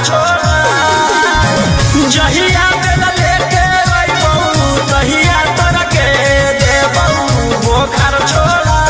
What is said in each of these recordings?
छोड़ा जहिया बेला लेके अइबौ तहिया तोरा के देबौ बोखर छोड़ा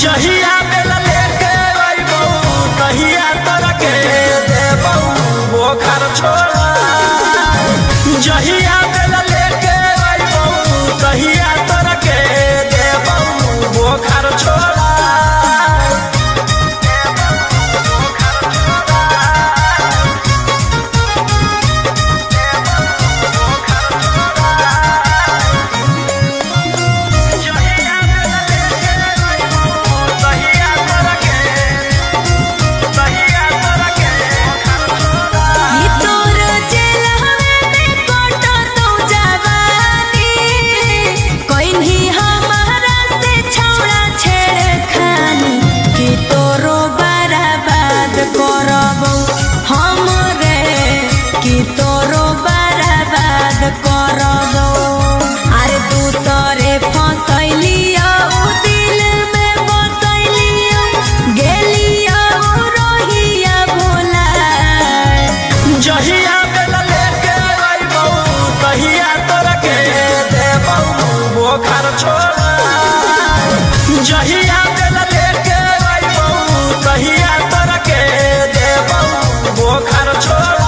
जहिया बेला लेके अइबौ तहिया तोरा के देबौ बोखर छोड़ा जहिया बेला लेके अइबौ तहिया तोरा के देबौ बोखर छोड़ा जहिया बेला लेके अइबौ तहिया तोरा के देबौ बोखर छोड़ा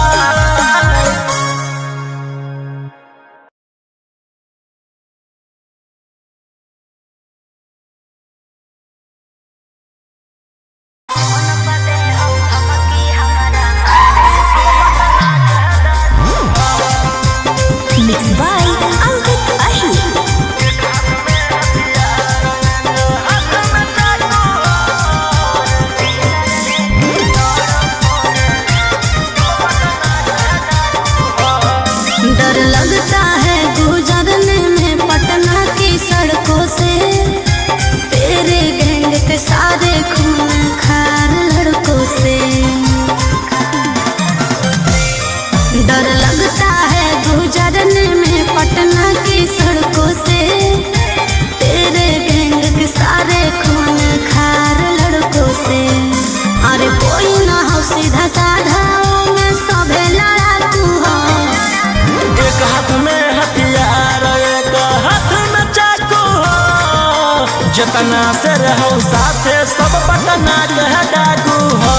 जतना से रहो साथे सब पटना के डाकू हो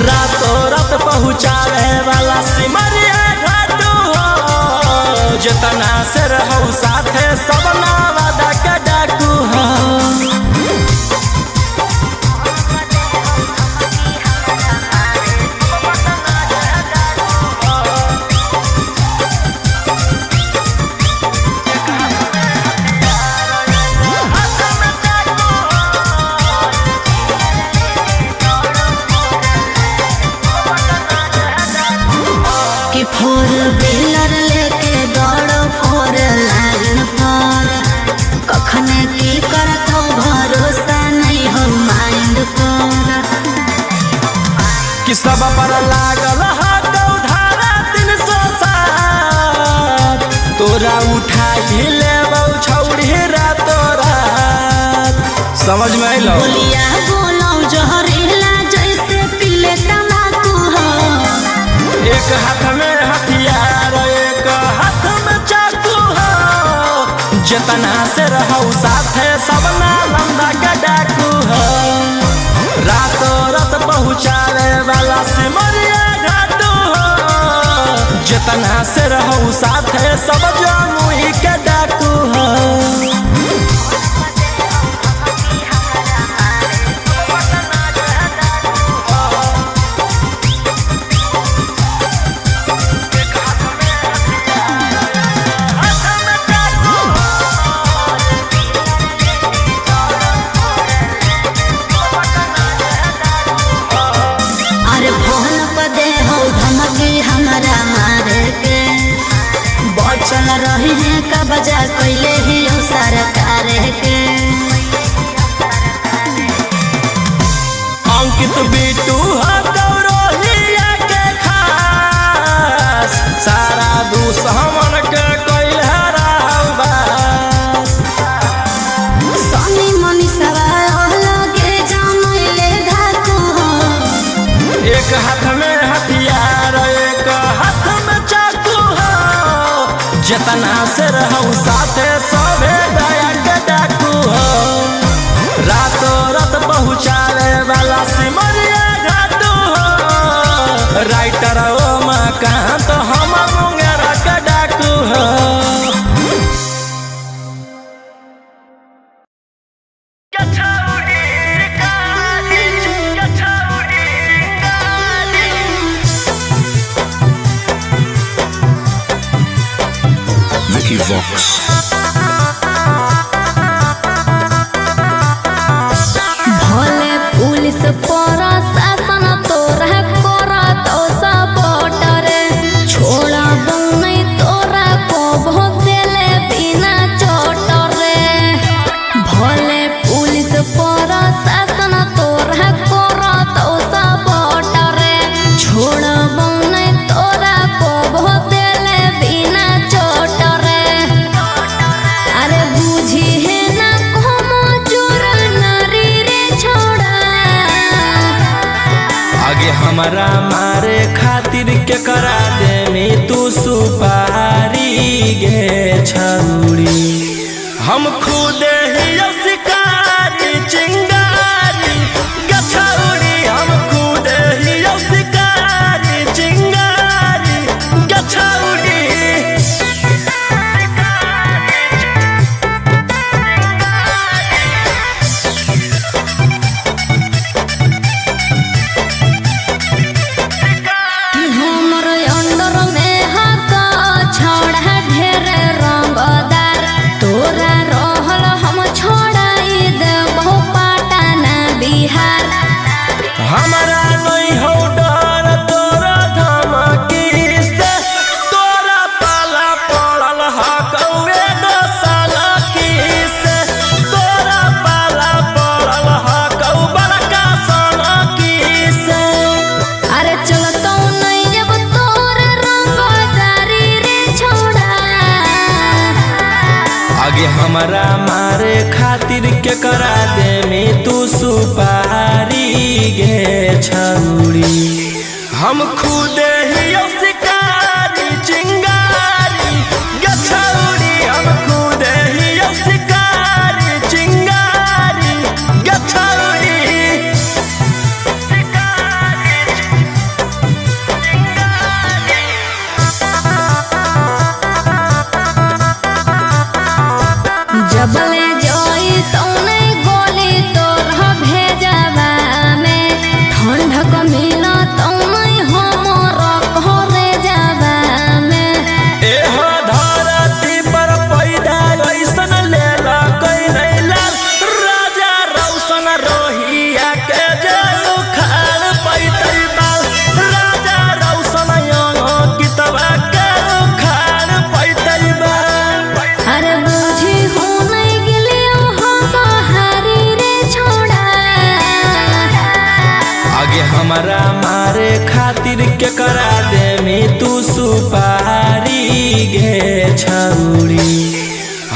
रातों रात पहुँचावे वाला सिमरिया घाटू हो जतना से रहो साथे सब नवादा के डाकू हो फोर व्हीलर लेके दौड़ो फोर लाइन पर कखने की करतो भरोसा नहीं हो माइंड पर कि सब पर लागल धारा 307 तोरा उठा ही लेबौ छौड़ी रातो रात समझ में अइलो बोलिया बोलो जहरीला जैसे पीले तम्बाकू हो एक हाथ में हथियार एक हाथ में चाकू हो जतना से रहो साथे सब नालंदा का डाकू हो रातों रात पहुँचावे वाला सिमरिया घाटू हो जतना से रहो साथे सब जमुई के डाकू हो रहे हैं कब्जा कैले ही सरकार के। अंकित बिटू गौरवलिया के खास सारा दुश्मन के कैल हराबास। सोनी मनी सवाल के जानले धाकू एक हाथ में हथियार एक हाथ में चाकू हो। जितना से रहूं साथे सबे दया के डाकू हो। रातों रात पहुँचावे वाला सिमरिया घाटू हो। राइटर ओ मकान तो हम मुंगेरा के डाकू हो। Vicky Vox. भले पुलिस प्रशासन तोरा करत सपोर्ट रे छोड़ा नहीं तोरा को भोग देले बिना चोट रे। भले पुलिस प्रशासन तोरा करत सपोर्ट रे छोड़ा नहीं तोरा को भोग देले बिना चोट रे। अरे बुझी है ना como जोर नारी रे छोड़ा। आगे हमारा मारे खातिर के करा दे में तू सुपारी गे छौड़ी। हम खुद ही शिकारी चिंगारी गछौड़ी। हम खुद ही शिकारी चिंगारी गछौड़ी। हमर अंडर में हक छोड़ा ढेर रंगदार तोरा रहल हम छोड़ाई देबो पटना बिहार। हमारा नहीं हो डर तोरा धमकी से। तोरा पाला पड़ल हकौए दोसाला की से। तोरा पाला पड़ल हकौ बड़का साला की से। अरे चलतो नहीं अब तोर रंगदारी रे छोड़ा। आगे हमारा मारे खातिर के करा दे में तू सुपारी गे छौड़ी। हम खुद ही शिकारी चिंगारी गछौड़ी। हम खुद ही शिकारी चिंगारी गछौड़ी। जबले जोई तौने गोली तोर भेजवा में ठंडक मिला तौने हमर घरे जावा में। एहो धरती पर पैदा ऐसन लेला कैले लाल। राजा रौशन रोहिया के जे उखाड़ पैतै बाल। राजा रौशन अंकितवा के उखाड़ पैतै बाल। अरे बुझी हो नहीं गिलियो हम हारी रे छोड़ा। आगे हमारा मारे खातिर के करा दे में तू सुपारी गे छौड़ी।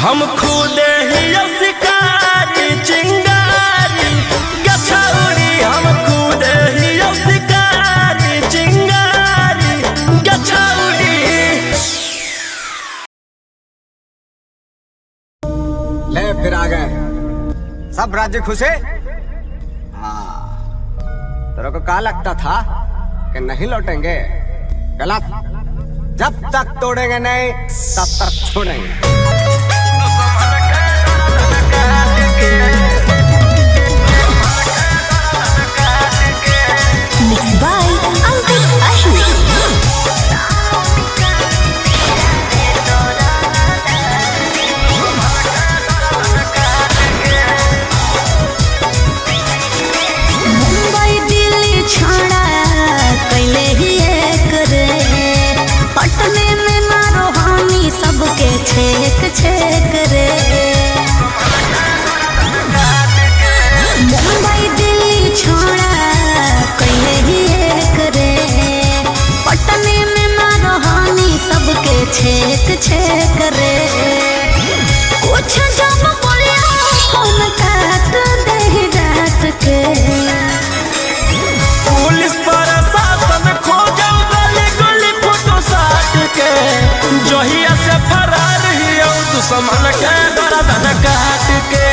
हम खुद ही शिकारी चिंगारी गछौड़ी। हम खुद ही शिकारी चिंगारी गछौड़ी। ले फिर आ गए सब राज्य खुश है। हाँ तेरे को क्या लगता था कि नहीं लौटेंगे? गलत। जब तक तोड़ेंगे नहीं तब तक छोड़ेंगे। Mixed by Ankit Ashmi। पटने में मारो हानि सबके छे। छेक छेक रे। मुंबई दिल्ली छोड़ा कहीं ही एक रे, पटने में मारो हानि सबके छेक छेक रे। कुछ जब बोलिया फोन काट दे डांट के, पुलिस प्रशासन खोजो गली गली फोटो साट के, जहिया से फरार हियो दुश्मन के गर्दन काट के,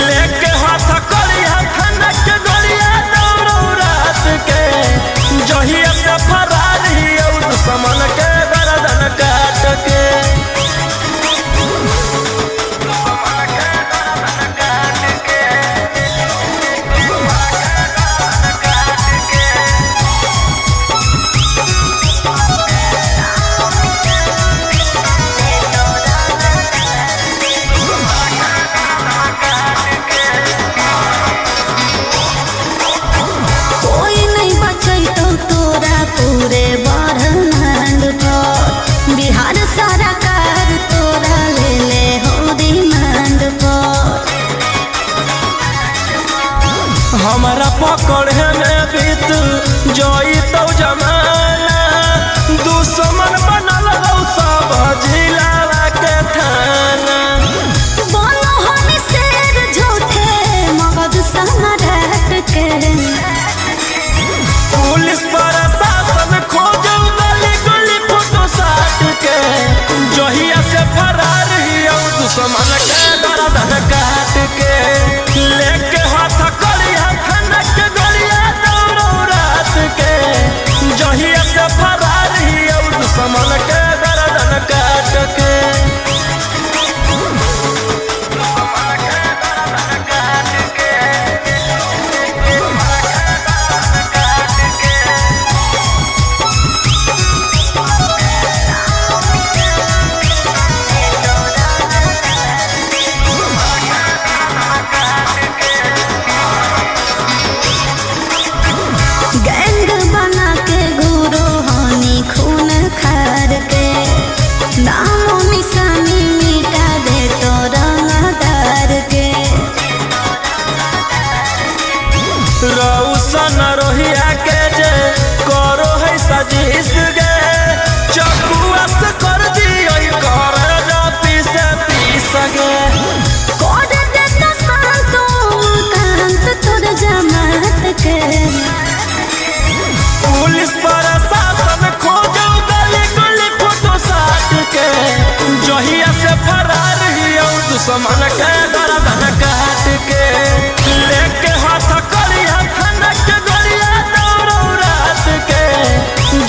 लेके हाथ करिया खनक के गोलिया दौड़ो रात के, जहिया से फरार हियो दुश्मन के गर्दन काट के। पूरे ब्रह्मांड पर बिहार सरकार तोरा ले ले हो डिमांड पर। हमारा पकड़े में बीत जोई तो जमाना, दुश्मन बनल हो सब जिला के थाना। बोलो हम शेर झूठे मगध सम्राट के, पुलिस प्रशासन खोजो गली गली फोटो साट के, जहिया से फरार हियो दुश्मन के गर्दन काट के, लेके हाथ करिया खनक के गोलिया दौड़ो रात के, जहिया से फरार हियो दुश्मन के गर्दन काट के। गैंग बना के गुरु हानि खून खार के, नामो निशानी मिटा दे तो रंगदार के। रौशन रोहिया के जे करो है सजीस गे, चकुआ से कर दियो कर पीस पीस गे। कोड दे तो शांतो कांत तोर जमात के, पुलिस प्रशासन खोजो गली गली फोटो साट के, जहिया से फरार हियो दुश्मन के गर्दन काट के, लेके हाथ करिया खनक के गोलिया दौड़ो रात के,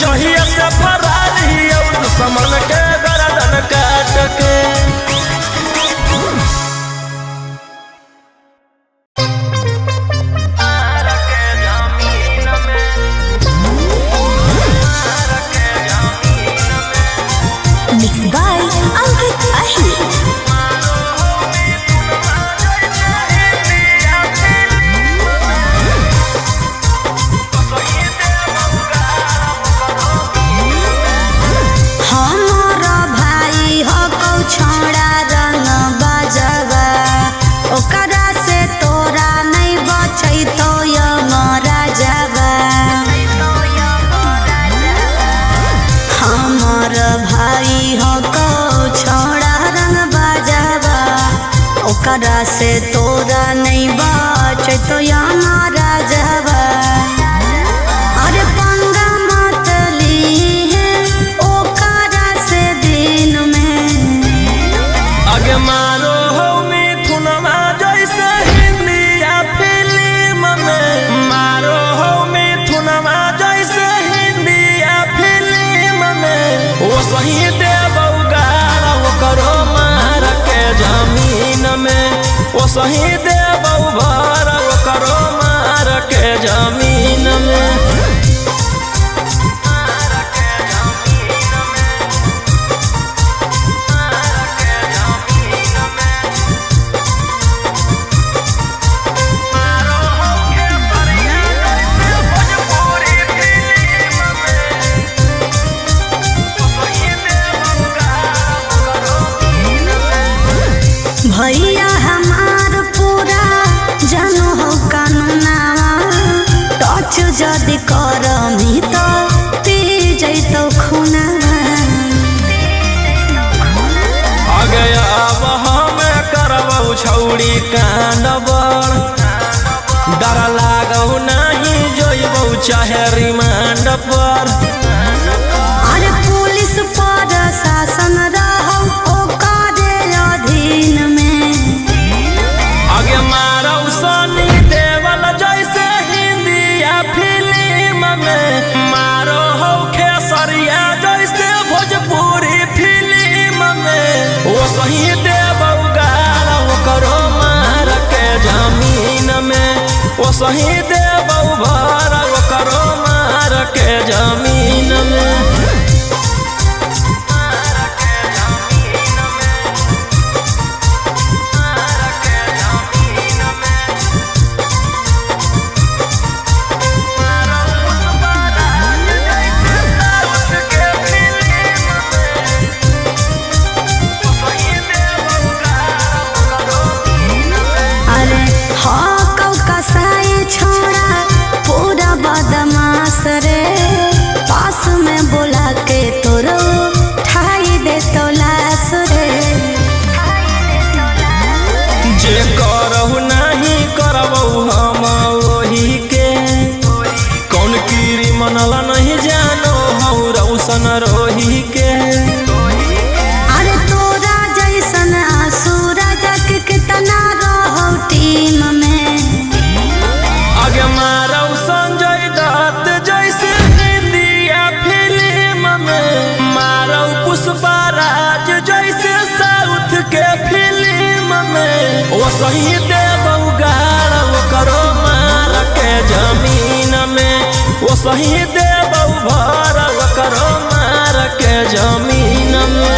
जहिया से फरार हियो दुश्मन के गर्दन काट के। मिक्स बाय अंकित अहिर। हमारा भाई हो कौ छोड़ा रंग बाजवा, ओकरा से तोरा नहीं बचै तो यमरा जावा। हमार भाई हो कौ छोड़ा रंग बाजवा, ओकरा से तोरा नहीं बचै तो यमरा जावा। अरे पंगा मत लीहे ओकरा से दिन में, आगे मारो हो मिथुनमा जैसे हिंदिया फिल्म में, मारो हो मिथुनमा जैसे हिंदिया फिल्म में, वो सही देबौ गारा वो करो मार के जमीन में, वो सही देबौ भर वो करो मार के जमीन में। भैया हमार पूरा जानो हो कानूनावा टच जदि करमी तो पी जैतो खूनावा आ गया अब हमें करबौ छौड़ी कांडबर डर लागौ नहीं जोइबौ चाहे रिमांड पर अरे पुलिस पर शासन रहौ ओकरे अधीन में आगे मारौ सनी देवल जैसे हिंदिया फिल्म में मारो हो खेसरिया जैसे भोजपुरी फिल्म में वो सही देवौ गाल करो मार के जमीन में वो सही देवौ भर करो मार के जमीन में रे पास में बोला के तोरो ठाई दे तो लाश रे जे करहु नहीं करबौ हम वही के कौन कीरी मनल नहीं जानो हौ रौशन रोही के अरे तोरा जैसन आसुरा जग कितना रहो टीम में आगे मारौ संजय दत्त जैसे हिंदिया फिल्म में मारौ पुष्पराज जैसे साउथ के फिल्म में वो सही देवौ गाल करो मार के जमीन में वो सही देवौ भर करो मार के जमीन में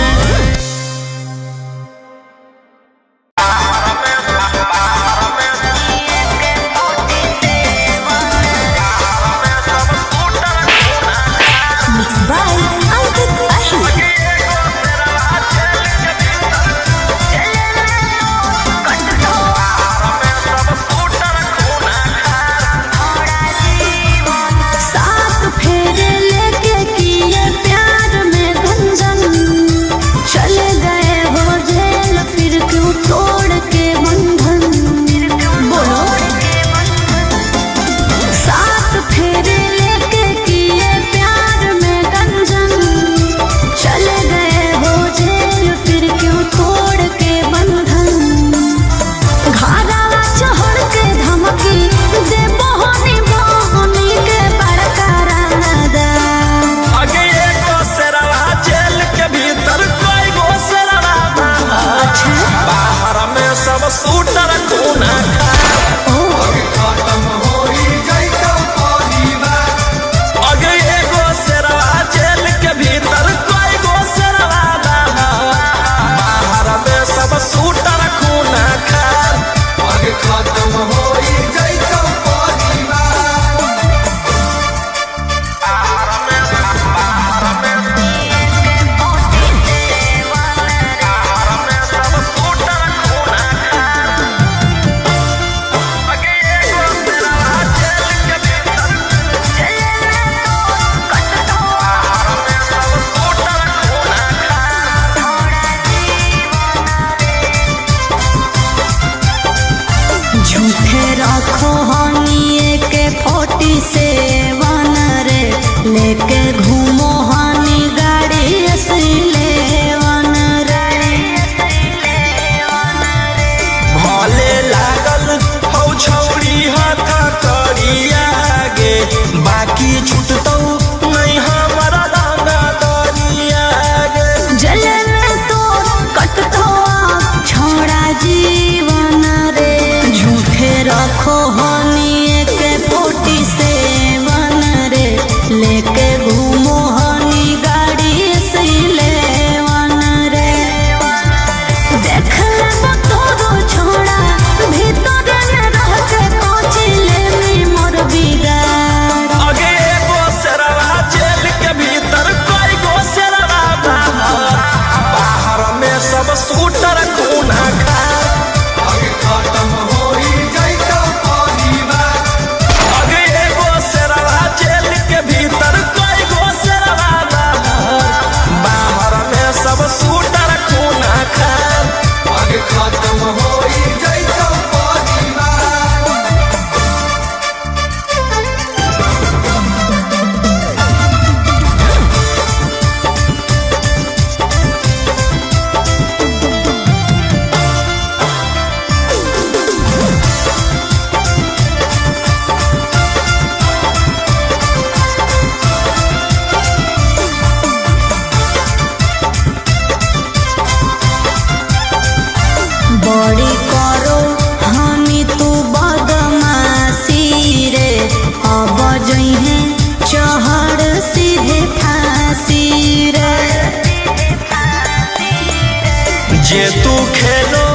तू खेलो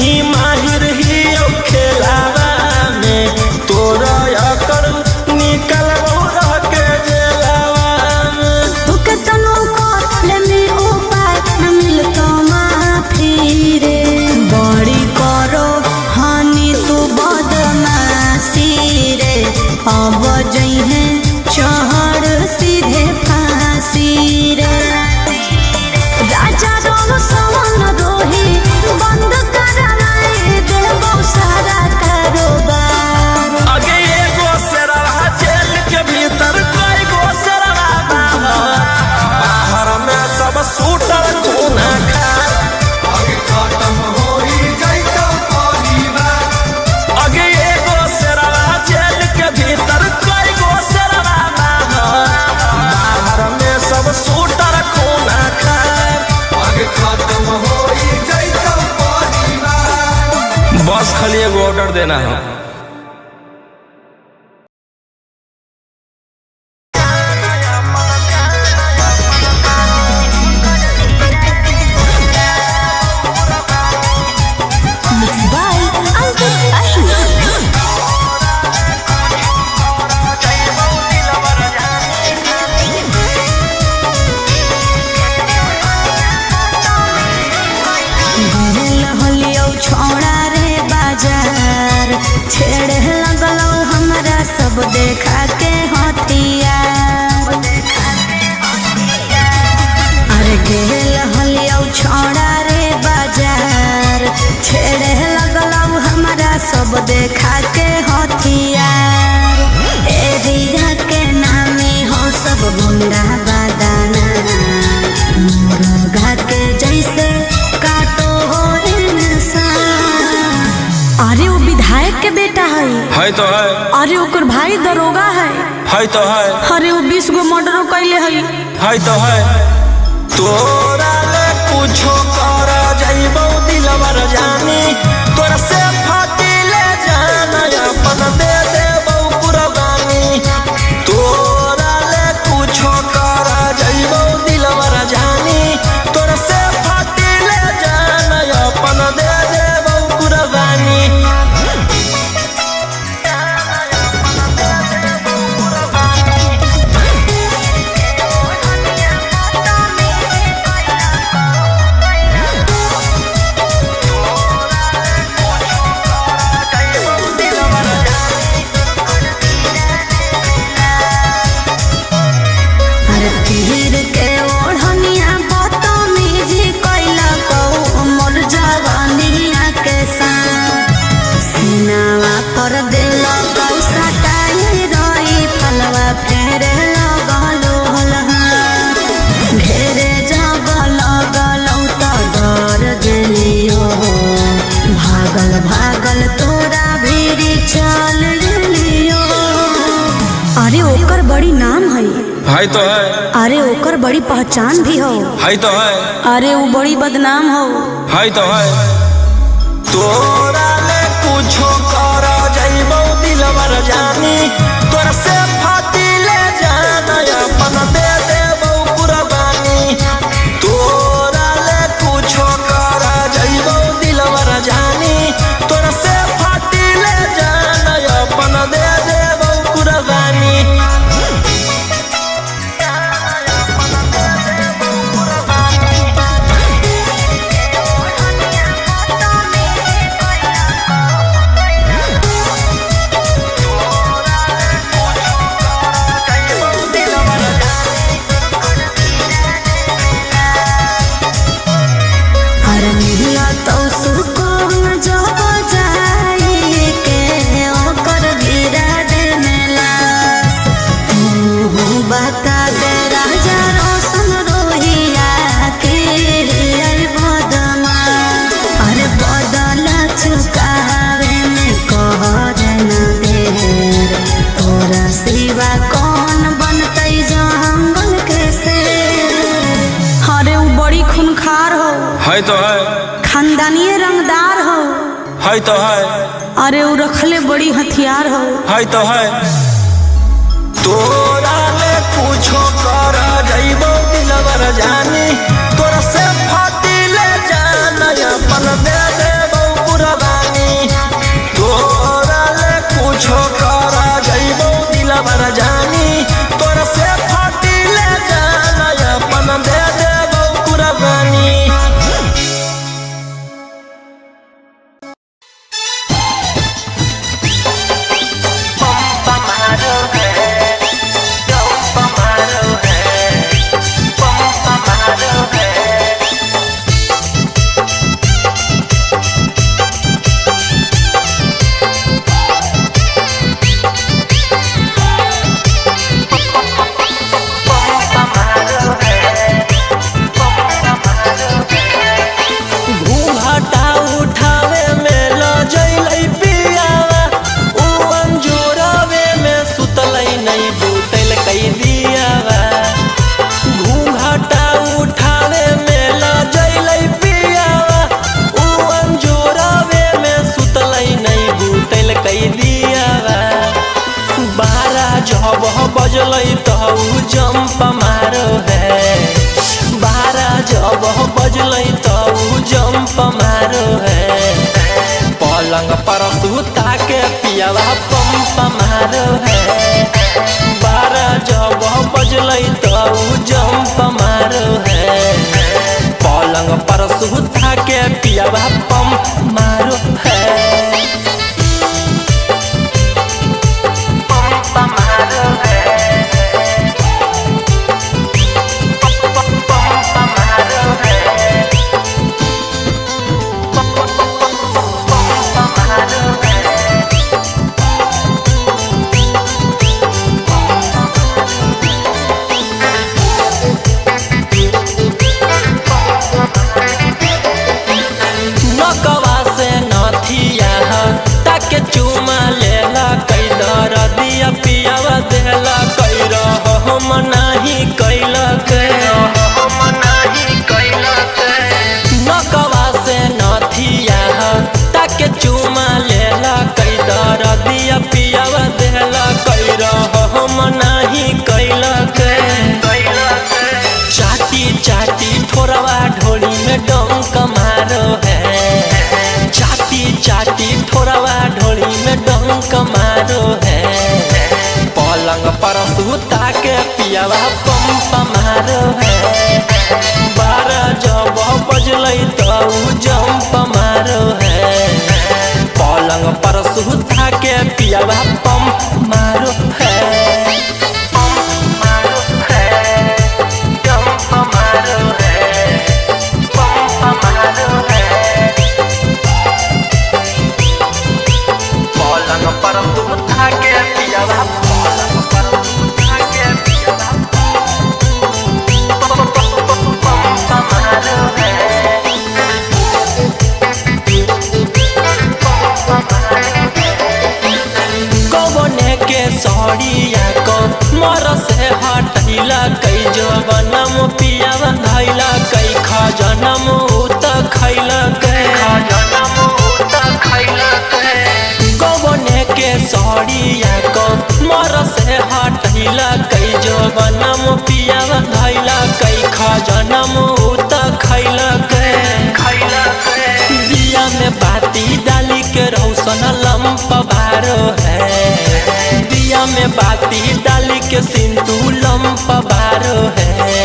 ही माहिर ही खेलावा में तोरा अकर निकल रह के जेलावा में तू के तनो को लेमी उपाय न मिलतो माफी रे बड़ी करो हानि तू बदमाशी रे अब जइहे चढ़ सीधे फांसी रे राजा रोम सवन रोही बंद कराए देबो सारा कारोबार आगे एगो सेरवा जेल के भीतर कोई गो सेरवा बाहर में सब सूटर कोना खार आगे खत्म होई जाइतो परिवार आगे एगो सेरवा जेल के भीतर कोई गो सेरवा बाहर में सब सूटर कोना खार आगे खत्म होई जाइतो परिवार बस खाली एगो ऑर्डर देना है Mixed by Albert Ahmed. घूमल हलियो छोड़ा रे बाजार छेड़े लगलो हमरा सब देखा के हथियार अरे गेल हलियो छोड़ा रे बाजार छेड़े लगलो हमरा सब देखा के हथियार एरिया के नामे हो सब गुंडा बादाना मुर्गा के जैसे काटो हो इंसान अरे वो विधायक के बेटा है तो है अरे ओकर भाई दरोगा है तो है अरे वो 20 गो मर्डर कैले है तो है तोरा ले कुछो कर जाइबो दिलवर जानी तोरा से फाटी ले जाना अपन दे देबो कुर्बानी तोरा ले कुछो कर जाइबो दिलवर जानी तोरा से फाटी ले जाना अपन दे देबो कुर्बानी अरे तीर के ओढ़निया बदतमीजी कैला को मोर जवानिया के साथ सीनावा पर दिल कौ सटाई रही फलवा फेरे लगलो हलहा घेरे जब लगलो तो डर गेलियो भागल भागल तोरा भीरी चल गेलियो अरे ओकर बड़ी नाम है तो है अरे ओकर बड़ी पहचान भी हो तो है अरे वो बड़ी बदनाम हो तो है तोरा ले कुछो कर जाइबो दिलवर जानी तोरा से फाटी ले जाना अपन दे देबो कुर्बानी तोरा ले कुछो कर जाइबो दिलवर जानी तोरा से फाटी ले जाना अपन दे देबो कुर्बानी अरे मिला तो सुकून जब जाई के ओकर गिरा दे लाश तू बता दे राजा रोशन रोहिया के आई बदमा अरे बदल चुकावे में कहर न देर तोरा सिवा कौन बनतै जंगल के शेर अरे वो बड़ी खूनखार हो तो है खानदानी रंगदार हो तो है अरे वो रखले बड़ी हथियार हो तो है तोरा ले कुछो कर जाइबो दिलवर जानी तोरा से फाटी ले जाना दे देबो कुर्बानी तोरा ले कुछो कर जइबो दिलबर जानी तोरा से फाटी ले जाना अपन दे देबो कुर्बानी बजलई तऊ जंप मारो है 12 जब बजलई तऊ जंप मारो है पलंग पर सुता के पियावा पंप मारो है 12 जब बजलई तऊ जंप मारो है पलंग पर सुता के पियावा पंप मारो है चुमा लेला कई दर दिया पियावा देला कई हम नहीं कैला नकवा से नथिया ताके चुमा लेला कई दर दिया पियावा देला कई हम नहीं कैला चाटी चाटी थोड़वा ढोली में डंक मारो है चाटी चाटी थोड़वा ढोली में डंक मारो है पलंग पर सुता के पियावा पंप मारो है 12 जब बजलई तऊ जंप मारो है पलंग पर सुता के पियावा पंप मारो है सड़िया को मर से हटैला कई जवनम पियावा धैला कई खजनम उत खैला गवने के सड़िया को मर से हटैला कई जवनम पियावा धैला कई खजनम उत खैला दिया में बाती डाली के रौशन लंप बारो है दिया में बाती डाली के सिंदू लंप बारो है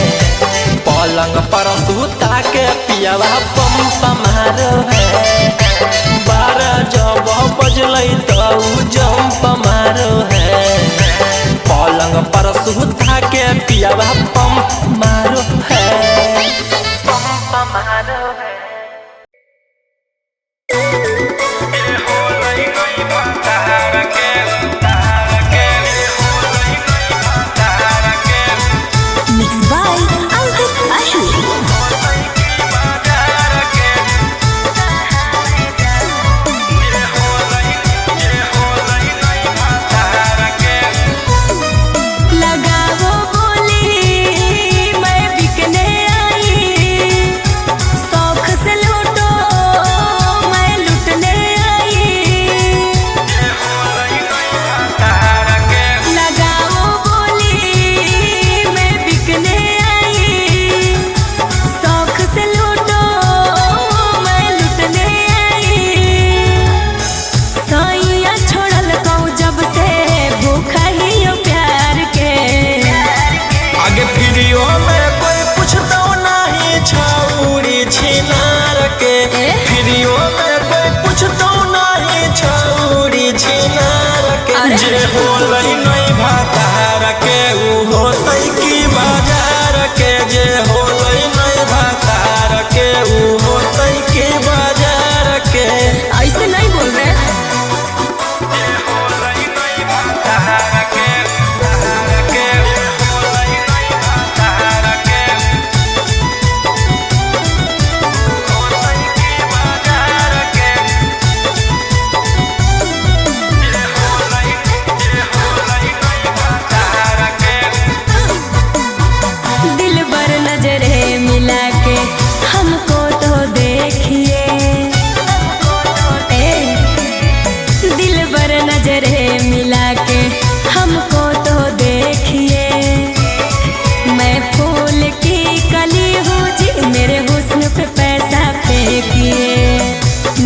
पलंग पर सुता के पियावा पंप मारो है 12 जब बजलई तऊ जंप मारो है पलंग पर सुता के पियावा पंप मारो है पंप मारो है Mixed by Ankit Ashu. होलै नहीं भातार के ऊ होतै की बाजार के, जे होलै नहीं भातार के ऊ होतै की बाजार के। ऐसे नहीं बोल रहे।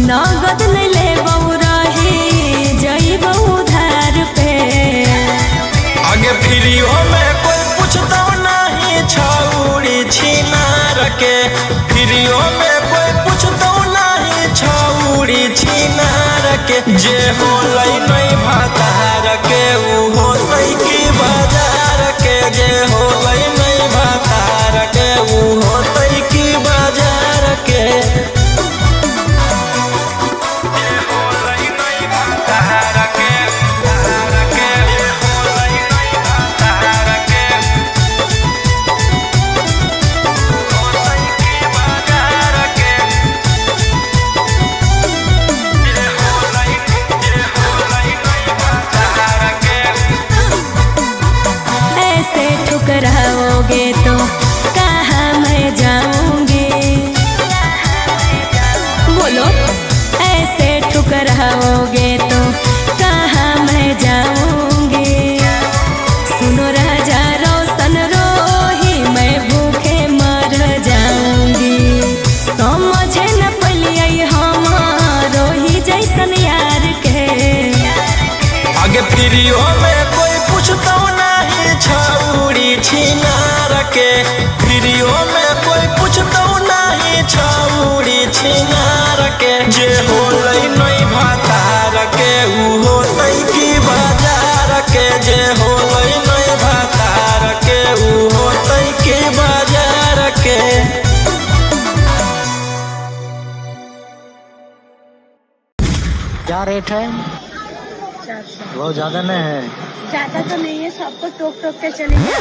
नगद नहीं ले रही जइबो उधार पे। आगे फ्रीओ में कोई पूछता नहीं छौड़ी छिनार के, फ्रीओ में कोई पूछता नहीं छौड़ी छिनार के। जे होलै नहीं भातार के ऊ होतै की बाजार के, जे होलै नहीं भातार के ऊ होतै की बाजार के। ठुकराओगे तो कहाँ मैं जाऊंगी, बोलो ऐसे ठुकराओगे तो कहाँ मैं जाऊंगी। सुनो राजा रोशन रोही मैं भूखे मर जाऊंगी। समझे न पलिए हमारो ही जैसन यार के। आगे फ्रीओ में कोई पूछता नहीं छौड़ी छिनार के, फ्रीओ में कोई पूछता नहीं छौड़ी छिनार के। जे होलै नहीं भातार के ऊ होतै की बाजार के, जे होलै नहीं भातार के ऊ होतै की बाजार के। क्या रेट है? बहुत ज्यादा नहीं है। ज्यादा तो नहीं है, सबको टोक टोक के चलेंगे।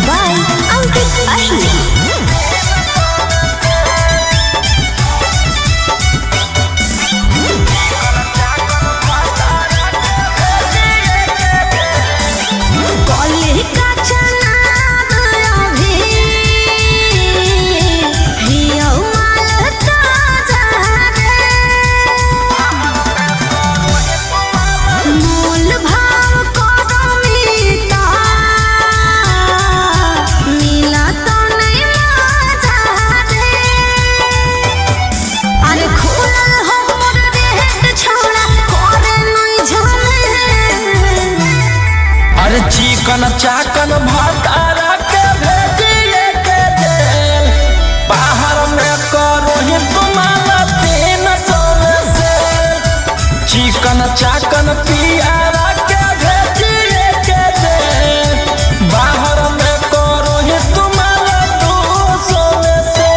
बाय अंकित अहिर। चिकन चाकन भातारा के भेजिए के जेल, बाहर में करो ही तुम्हारा 300 में से। चिकन चाकन पियारा के भेजिए के जेल, बाहर में करो ही तुम्हारा 200 में से।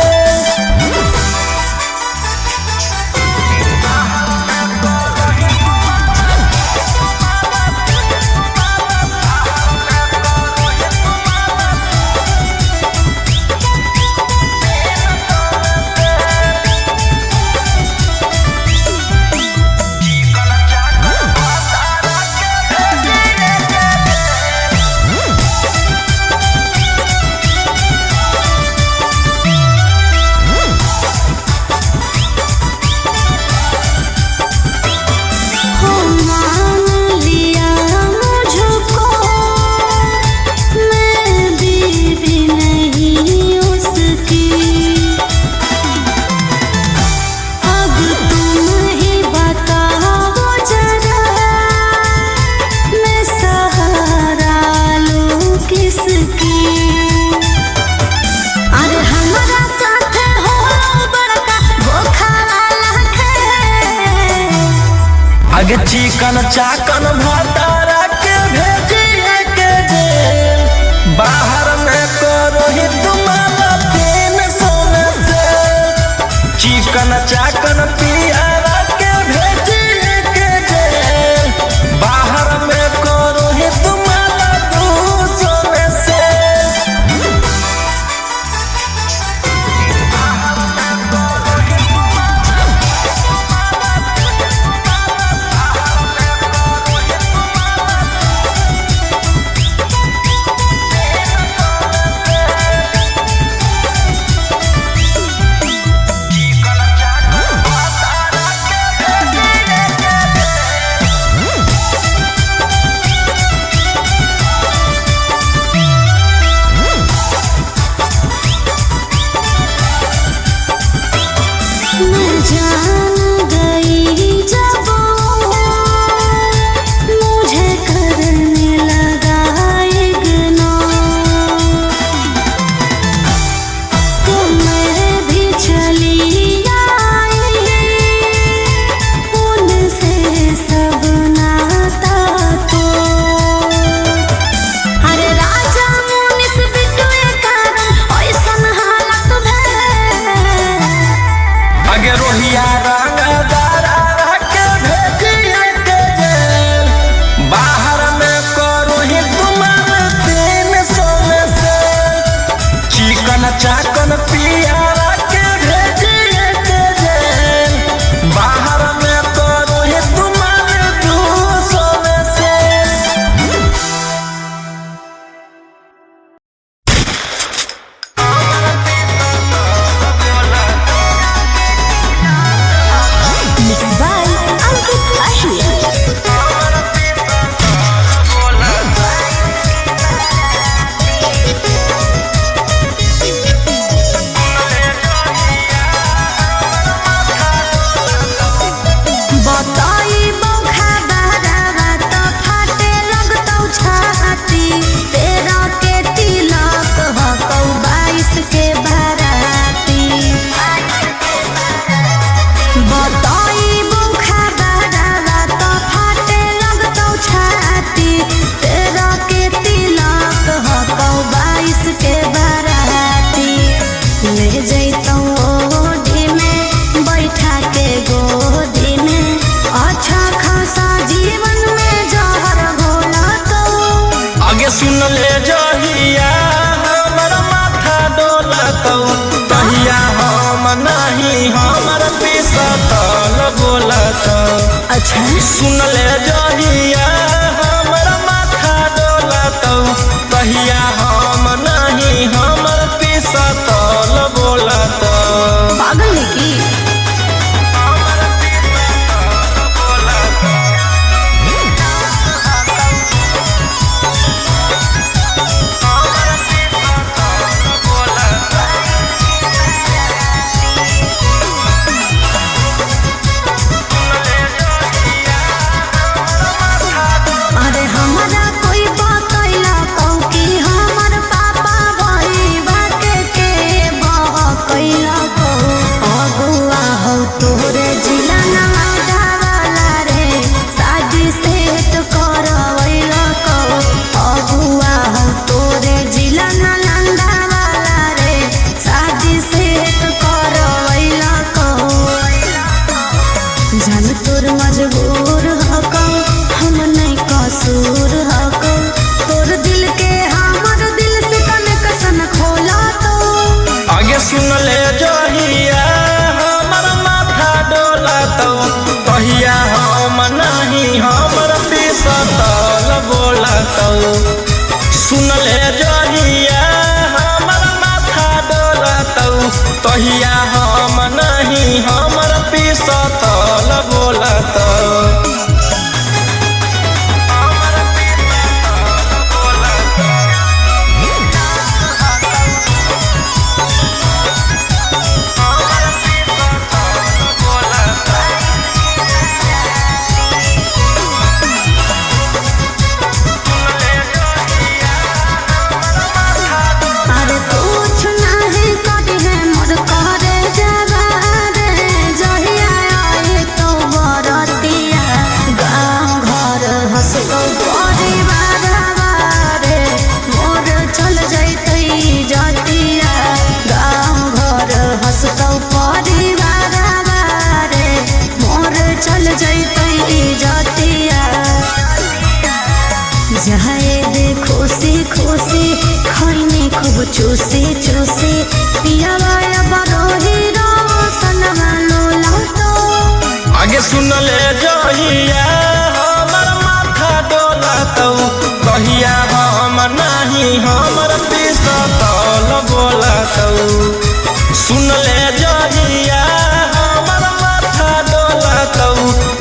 चिकन चाकन भतारा के भेजिए के जेल बाहर में करो ही तुम्हारा 300 में से चिकन चाकन पियारा के भेजिए के जेल बाहर में करो ही तुम्हारा 200 में से मैं जान गई जब मुझे करने लगा इग्नोर तो मैं भी चली आई उनसे सब नाता तो अरे राजा मुनिस बिटुए कारण ऐसन हालत भैल आगे रोहिया रंगदारा के भेजिए के जेल बाहर में करो ही तुम्हारे 300 में से चिकन चाकन पियारा के भेजिए के जेल बाहर में करो ही तुम्हारे 200 में से Mixed by Ankit Ashia. बताई बौखा बारावा तो फाटे लगतौ छाती तेरा के तिलक हकौ 22 के बाराती बताई बौखा बारावा तो फाटे लगतौ छाती तेरा के तिलक हकौ 22 के बाराती ले जैतौ ओढ़ी में बैठा के गोदी में अच्छा खासा जीवन में जहर घोला तो आगे सुन ले जहिया हमर माथा डोलतौ तहिया हम नहीं हमर पिसतल बोलतौ अच्छा सुन ले जहिया हमर माथा डोलतौ तहिया हम नहीं हमर पिसतल बोलतौ पागल है की सुन ले जहिया चूसी चूसी पियावा बरोही रो सनमा लोला तो आगे सुन ले जहिया हमर माथा डोला तो कहिया हम नहीं हमर पिस्तौल बोला तो सुन ले जहिया हमर माथा डोला तो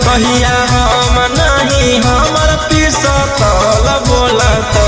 कहिया हम नहीं हमर पिस्तौल बोला तो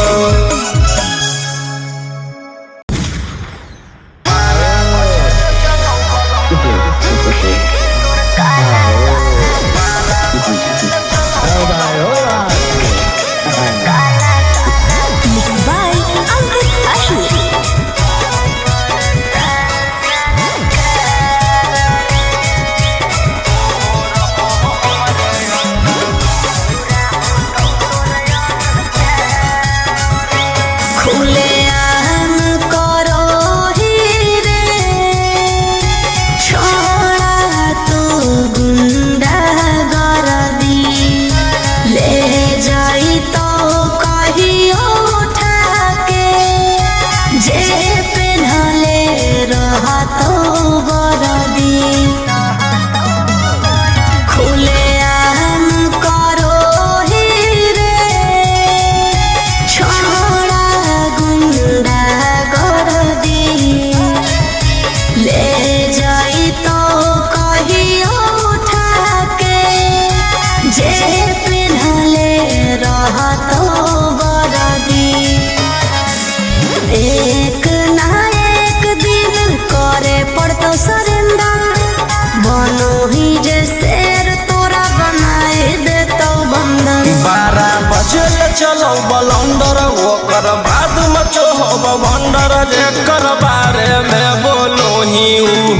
चलो बलंदर ओकर बाद मचो हो भंडर जेकर बारे में बोलो ही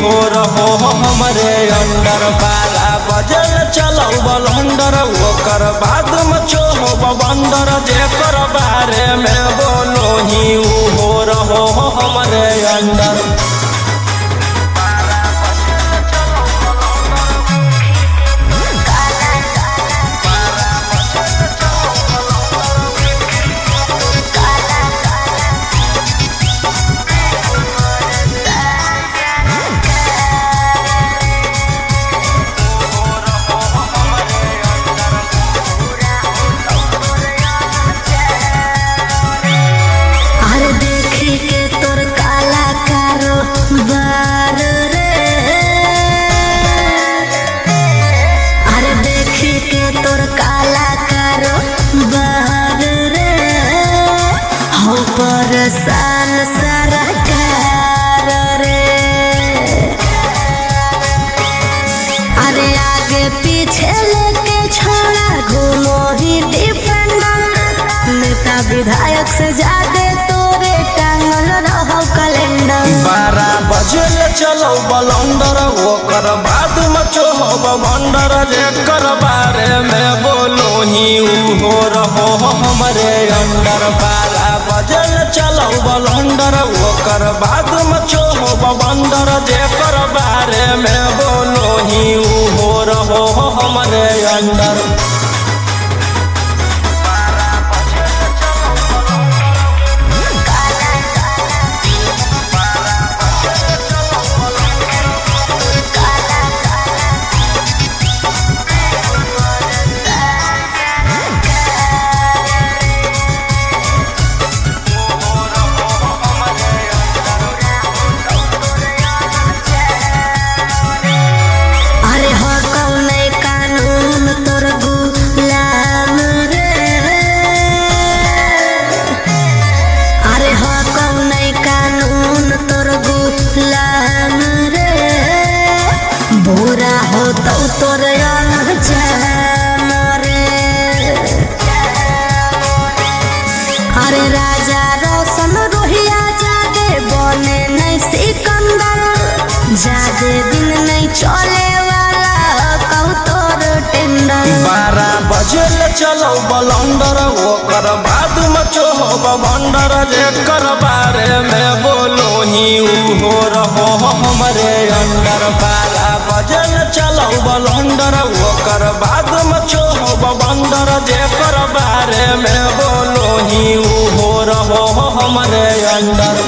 हो रहो हमरे अंडर 12 बजल चलो बलंदर ओकर बाद मचो हो भंडर जेकर बारे में बोलो ही हो रहो हमरे अंडर साल सरकार रे अरे आगे पीछे लेके छोड़ा घूमो ही डिफेंडर नेता विधायक से ज्यादा तोरे टांगल रहो कैलेंडर 12 बजे चलो बलंदर ओकर बाद मचो हो भंडर जेकर बारे में बोलो ही हो रहो हमरे अंडर 12 बजे चलो बलंदर ओकर बाद मचो हो भंडर जेकर बारे में बोलो ही हो रहो हमरे अंडर अरे राजा रोशन रोहिया जादे बने नहीं सिकंदर जादे दिन नहीं चले वाला कहू तोर टेंडर 12 बजे चलो बलंदर ओकर बाद मचो हो भंडर जेकर बारे में बोलो ही हो रहो हमरे अंडर 12 बजे चलो बलंदर ओकर बाद मचो हो भंडर जेकर बारे में बोलो ही हो रहो हमरे अंडर